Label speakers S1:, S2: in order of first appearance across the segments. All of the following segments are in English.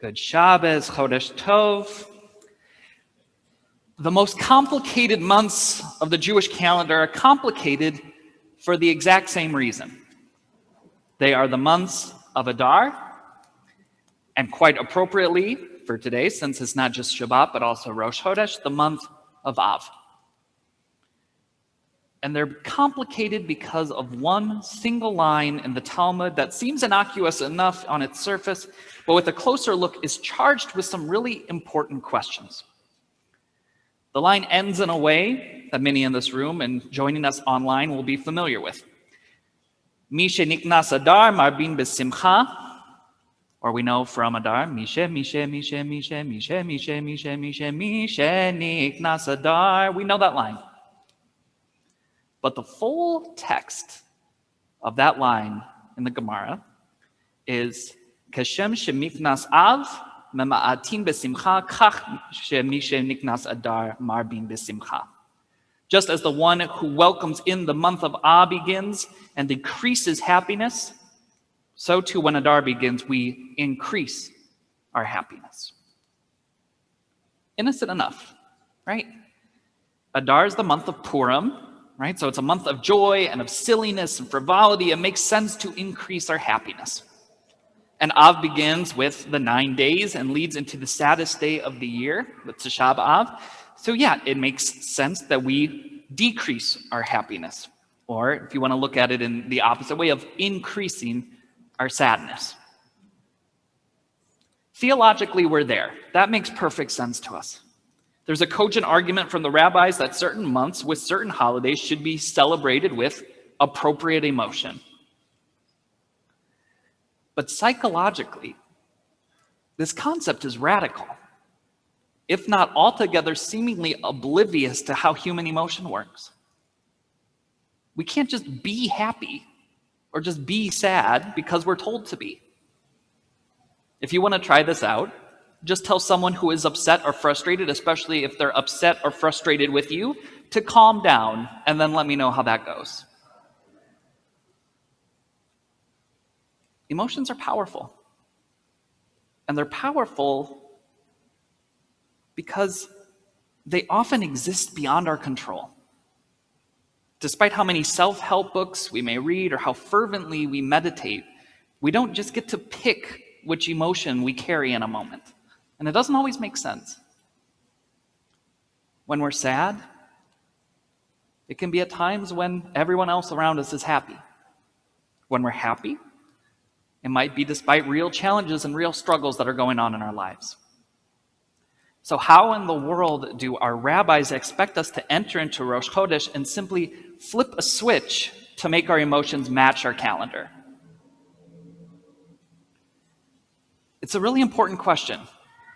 S1: Good Shabbos, Chodesh Tov. The most complicated months of the Jewish calendar are complicated for the exact same reason. They are the months of Adar, and quite appropriately for today, since it's not just Shabbat but also Rosh Chodesh, the month of Av. And they're complicated because of one single line in the Talmud that seems innocuous enough on its surface, but with a closer look is charged with some really important questions. The line ends in a way that many in this room and joining us online will be familiar with. Mishe niknas Adar marbin besimcha, or we know from Adar, Mishe niknas Adar. We know that line. But the full text of that line in the Gemara is Kashem shemiknas Av mema'atin besimcha kach shemishe niknas Adar marbin besimcha. Just as the one who welcomes in the month of Av begins and decreases happiness, so too when Adar begins, we increase our happiness. Innocent enough, right? Adar is the month of Purim, right? So it's a month of joy and of silliness and frivolity. It makes sense to increase our happiness. And Av begins with the 9 days and leads into the saddest day of the year, with Tisha B'Av. So yeah, it makes sense that we decrease our happiness. Or if you want to look at it in the opposite way, of increasing our sadness. Theologically, we're there. That makes perfect sense to us. There's a cogent argument from the rabbis that certain months with certain holidays should be celebrated with appropriate emotion. But psychologically, this concept is radical, if not altogether seemingly oblivious to how human emotion works. We can't just be happy or just be sad because we're told to be. If you want to try this out, just tell someone who is upset or frustrated, especially if they're upset or frustrated with you, to calm down and then let me know how that goes. Emotions are powerful. And they're powerful because they often exist beyond our control. Despite how many self-help books we may read or how fervently we meditate, we don't just get to pick which emotion we carry in a moment. And it doesn't always make sense. When we're sad, it can be at times when everyone else around us is happy. When we're happy, it might be despite real challenges and real struggles that are going on in our lives. So how in the world do our rabbis expect us to enter into Rosh Chodesh and simply flip a switch to make our emotions match our calendar? It's a really important question.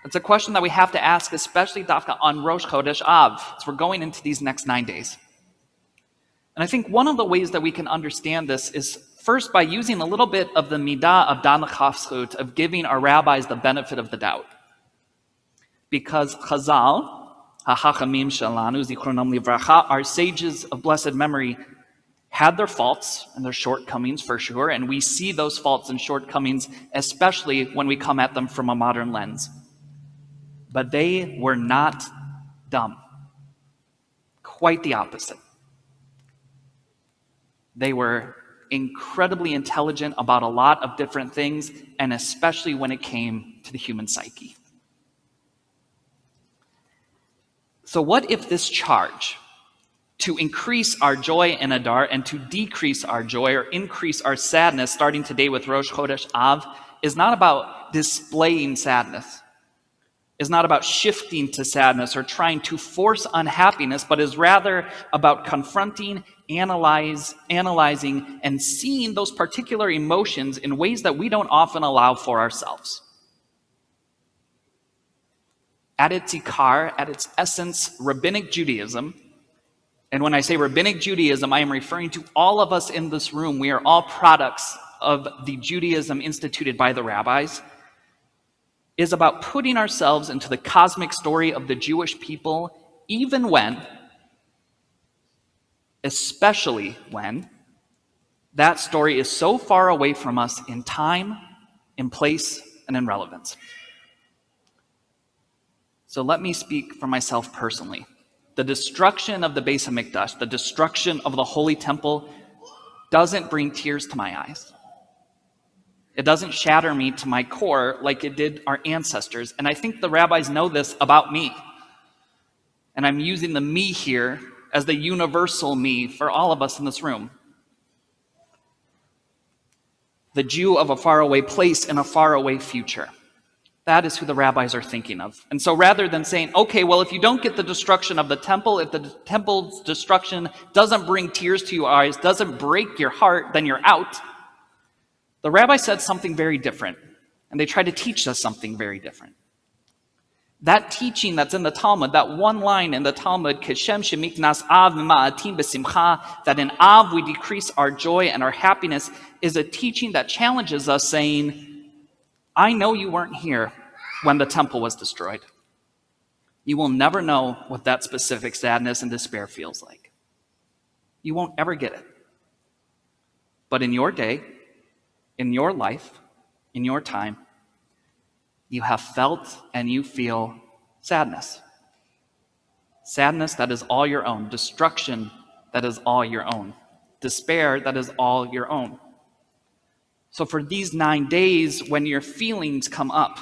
S1: It's a question that we have to ask, especially Dafka on Rosh Chodesh Av, as we're going into these next 9 days. And I think one of the ways that we can understand this is first by using a little bit of the midah of Dan L'Chafzut, of giving our rabbis the benefit of the doubt. Because Chazal, HaChachamim Shalanu, Zichronam Livracha, our sages of blessed memory, had their faults and their shortcomings for sure, and we see those faults and shortcomings, especially when we come at them from a modern lens. But they were not dumb. Quite the opposite. They were incredibly intelligent about a lot of different things, and especially when it came to the human psyche. So what if this charge to increase our joy in Adar and to decrease our joy or increase our sadness starting today with Rosh Chodesh Av is not about displaying sadness, is not about shifting to sadness or trying to force unhappiness, but is rather about confronting, analyzing, and seeing those particular emotions in ways that we don't often allow for ourselves. At its ikar, at its essence, Rabbinic Judaism, and when I say Rabbinic Judaism, I am referring to all of us in this room. We are all products of the Judaism instituted by the rabbis, is about putting ourselves into the cosmic story of the Jewish people, even when, especially when, that story is so far away from us in time, in place, and in relevance. So let me speak for myself personally. The destruction of the Beis HaMikdash, the destruction of the Holy Temple, doesn't bring tears to my eyes. It doesn't shatter me to my core like it did our ancestors. And I think the rabbis know this about me. And I'm using the me here as the universal me for all of us in this room. The Jew of a faraway place in a faraway future. That is who the rabbis are thinking of. And so rather than saying, okay, well, if you don't get the destruction of the temple, if the temple's destruction doesn't bring tears to your eyes, doesn't break your heart, then you're out. The rabbi said something very different, and they tried to teach us something very different. That teaching that's in the Talmud, that one line in the Talmud, Keshem shemiknas av ma'atim b'simcha, that in Av we decrease our joy and our happiness, is a teaching that challenges us, saying, I know you weren't here when the temple was destroyed. You will never know what that specific sadness and despair feels like. You won't ever get it. But in your day, in your life, in your time, you have felt and you feel sadness. Sadness that is all your own. Destruction that is all your own. Despair that is all your own. So for these 9 days, when your feelings come up,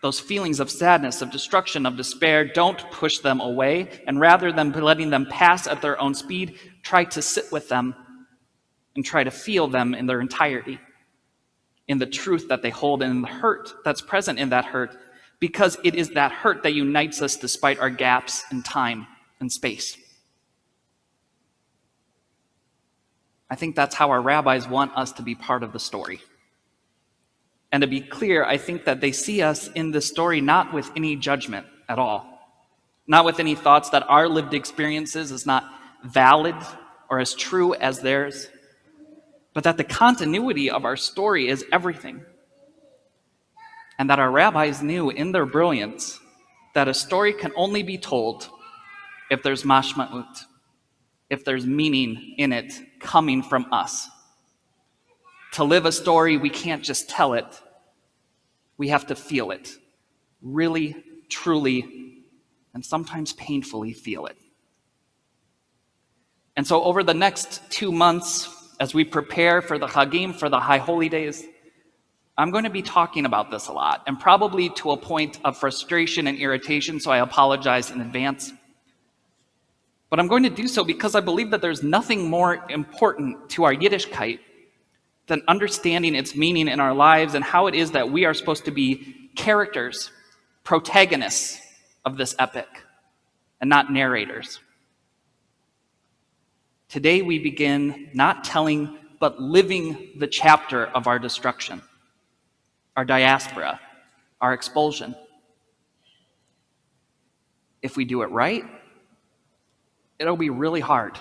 S1: those feelings of sadness, of destruction, of despair, don't push them away, and rather than letting them pass at their own speed, try to sit with them and try to feel them in their entirety, in the truth that they hold and in the hurt that's present in that hurt, because it is that hurt that unites us despite our gaps in time and space. I think that's how our rabbis want us to be part of the story. And to be clear, I think that they see us in this story not with any judgment at all, not with any thoughts that our lived experiences is not valid or as true as theirs, but that the continuity of our story is everything. And that our rabbis knew in their brilliance that a story can only be told if there's mashma'ut, if there's meaning in it coming from us. To live a story, we can't just tell it. We have to feel it. Really, truly, and sometimes painfully feel it. And so over the next 2 months, as we prepare for the Chagim, for the High Holy Days, I'm going to be talking about this a lot, and probably to a point of frustration and irritation, so I apologize in advance. But I'm going to do so because I believe that there's nothing more important to our Yiddishkeit than understanding its meaning in our lives and how it is that we are supposed to be characters, protagonists of this epic, and not narrators. Today we begin not telling, but living the chapter of our destruction, our diaspora, our expulsion. If we do it right, it'll be really hard.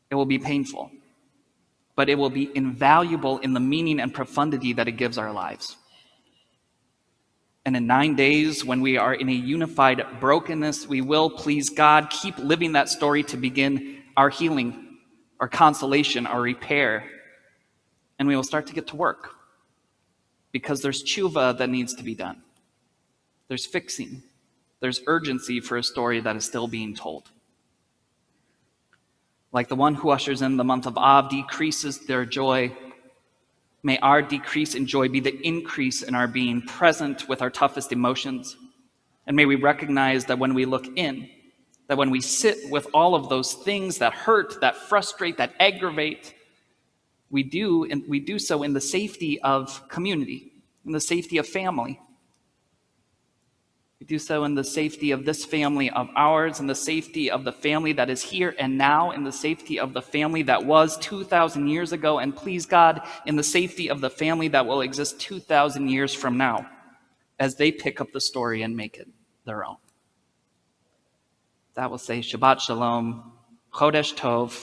S1: It will be painful, but it will be invaluable in the meaning and profundity that it gives our lives. And in 9 days, when we are in a unified brokenness, we will, please God, keep living that story to begin our healing, our consolation, our repair. And we will start to get to work. Because there's tshuva that needs to be done. There's fixing. There's urgency for a story that is still being told. Like the one who ushers in the month of Av decreases their joy, may our decrease in joy be the increase in our being present with our toughest emotions. And may we recognize that when we look in, that when we sit with all of those things that hurt, that frustrate, that aggravate, we do so in the safety of community, in the safety of family. We do so in the safety of this family of ours, in the safety of the family that is here and now, in the safety of the family that was 2,000 years ago, and please God, in the safety of the family that will exist 2,000 years from now, as they pick up the story and make it their own. That will say Shabbat Shalom, Chodesh Tov,